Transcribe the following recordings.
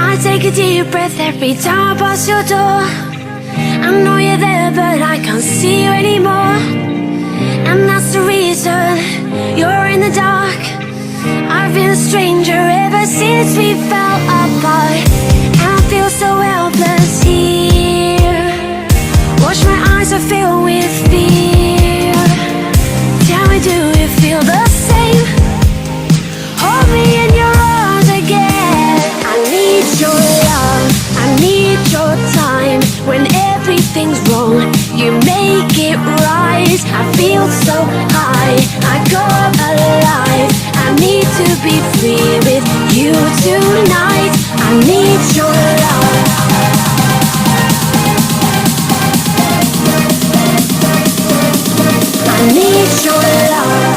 I take a deep breath every time I pass your door. I know you're there, but I can't see you anymore. And that's the reason you're in the dark. I've been a stranger ever since we fell apart. And I feel so helpless here. Watch my eyes are filled with fear. Tell me, do you feel the same? Hold me in your arms again. I need your love, I need your time. When everything's wrong, you make it right. I feel so high, I come alive. I need to be free with you tonight. I need your love. I need your love.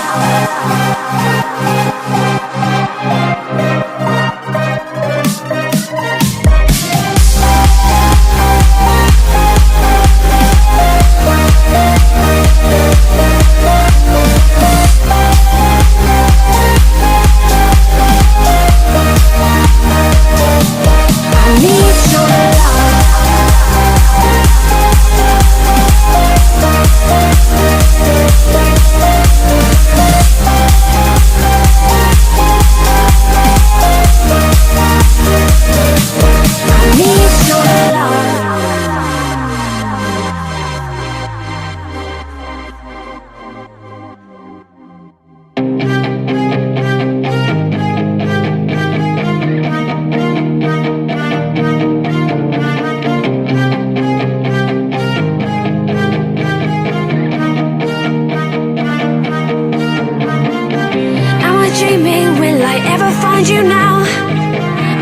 You now,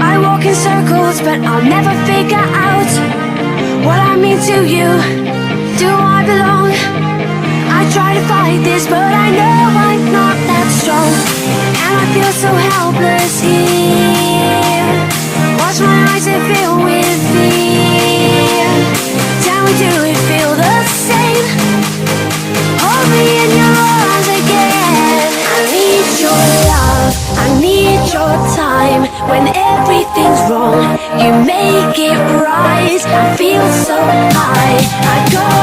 I walk in circles, but I'll never figure out what I mean to you. Do I belong? I try to fight this, but I know I'm not that strong. And I feel so helpless here. Watch my eyes are filled with fear. Tell me, do you feel the same? Hold me in your arms again. I need your love, I need your time. When everything's wrong, you make it right. I feel so high, I go